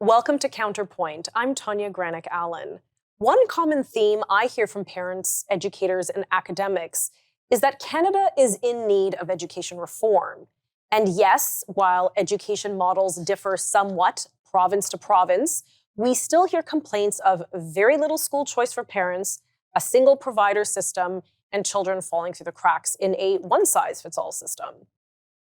Welcome to Counterpoint. I'm Tanya Allen. One common theme I hear from parents, educators, and academics is that Canada is in need of education reform. And yes, while education models differ somewhat province to province, we still hear complaints of very little school choice for parents, a single provider system, and children falling through the cracks in a one-size-fits-all system.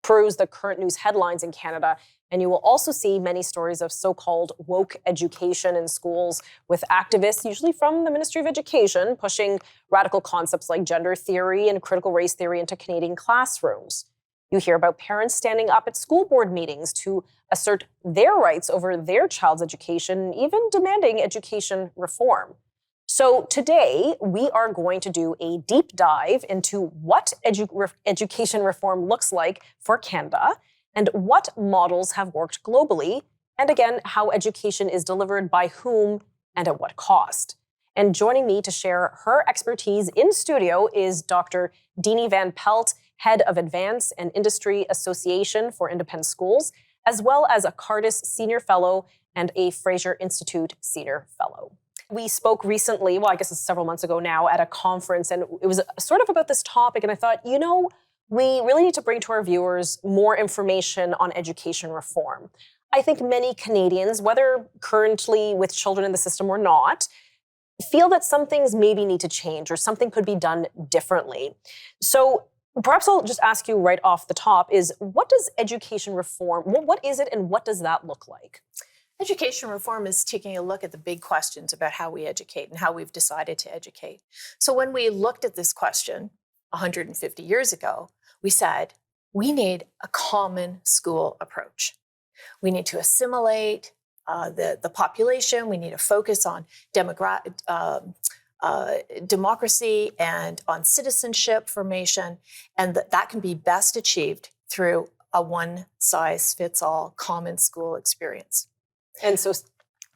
Peruse the current news headlines in Canada, and you will also see many stories of so-called woke education in schools, with activists, usually from the Ministry of Education, pushing radical concepts like gender theory and critical race theory into Canadian classrooms. You hear about parents standing up at school board meetings to assert their rights over their child's education, even demanding education reform. So today, we are going to do a deep dive into what education reform looks like for Canada and what models have worked globally, and again, how education is delivered by whom and at what cost. And joining me to share her expertise in studio is Dr. Deani Van Pelt, head of Edvance and Industry Association for Independent Schools, as well as a Cardis Senior Fellow and a Fraser Institute Senior Fellow. We spoke recently, well, I guess it's several months ago now, at a conference, and it was sort of about this topic, and I thought, we really need to bring to our viewers more information on education reform. I think many Canadians, whether currently with children in the system or not, feel that some things maybe need to change or something could be done differently. So perhaps I'll just ask you right off the top is, what does education reform, what is it and what does that look like? Education reform is taking a look at the big questions about how we educate and how we've decided to educate. So when we looked at this question 150 years ago, we said, we need a common school approach. We need to assimilate the population. We need to focus on democracy and on citizenship formation, and that can be best achieved through a one-size-fits-all common school experience. And so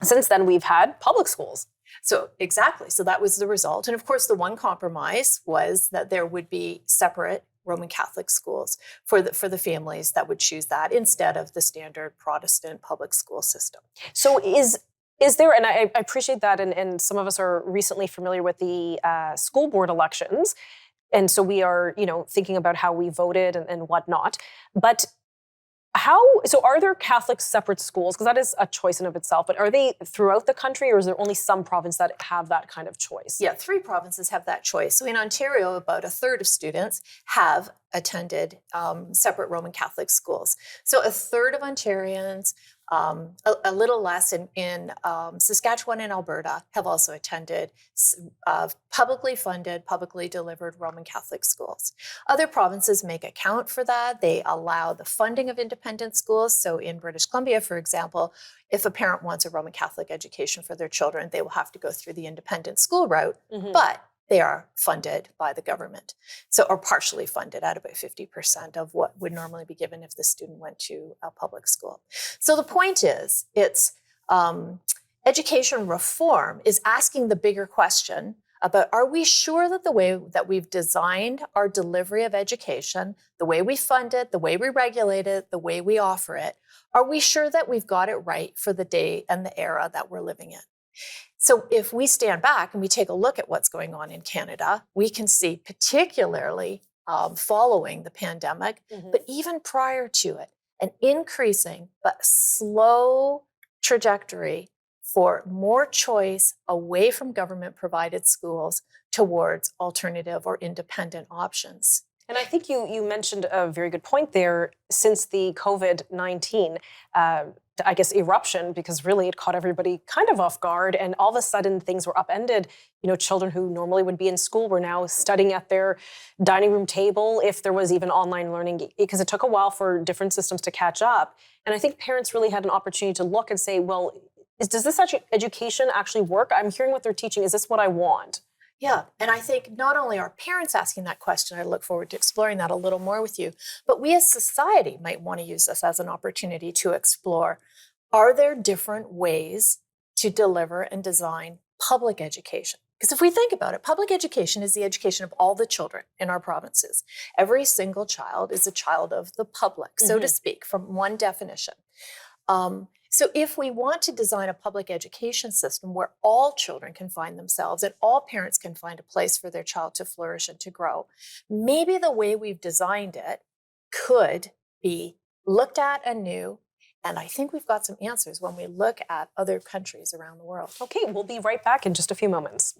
since then, we've had public schools. So exactly. So that was the result. And of course, the one compromise was that there would be separate Roman Catholic schools for the families that would choose that instead of the standard Protestant public school system. So is there, and I appreciate that, and some of us are recently familiar with the school board elections, and so we are, thinking about how we voted and whatnot, but so are there Catholic separate schools? Because that is a choice in of itself, but are they throughout the country, or is there only some provinces that have that kind of choice? Yeah, 3 provinces have that choice. So in Ontario, about a third of students have attended separate Roman Catholic schools. So a third of Ontarians, a little less in Saskatchewan and Alberta, have also attended publicly funded, publicly delivered Roman Catholic schools. Other provinces make account for that. They allow the funding of independent schools. So in British Columbia, for example, if a parent wants a Roman Catholic education for their children, they will have to go through the independent school route, but they are funded by the government, or partially funded at about 50% of what would normally be given if the student went to a public school. So the point is, it's education reform is asking the bigger question about, are we sure that the way that we've designed our delivery of education, the way we fund it, the way we regulate it, the way we offer it, are we sure that we've got it right for the day and the era that we're living in? So if we stand back and we take a look at what's going on in Canada, we can see, particularly following the pandemic, but even prior to it, an increasing but slow trajectory for more choice away from government-provided schools towards alternative or independent options. And I think you mentioned a very good point there. Since the COVID-19, I guess, eruption, because really it caught everybody kind of off guard, and all of a sudden things were upended. Children who normally would be in school were now studying at their dining room table, if there was even online learning, because it took a while for different systems to catch up. And I think parents really had an opportunity to look and say, well, does this education actually work? I'm hearing what they're teaching. Is this what I want? Yeah, and I think not only are parents asking that question, I look forward to exploring that a little more with you, but we as society might want to use this as an opportunity to explore, are there different ways to deliver and design public education? Because if we think about it, public education is the education of all the children in our provinces. Every single child is a child of the public, so to speak, from one definition. So if we want to design a public education system where all children can find themselves and all parents can find a place for their child to flourish and to grow, maybe the way we've designed it could be looked at anew. And I think we've got some answers when we look at other countries around the world. Okay, we'll be right back in just a few moments.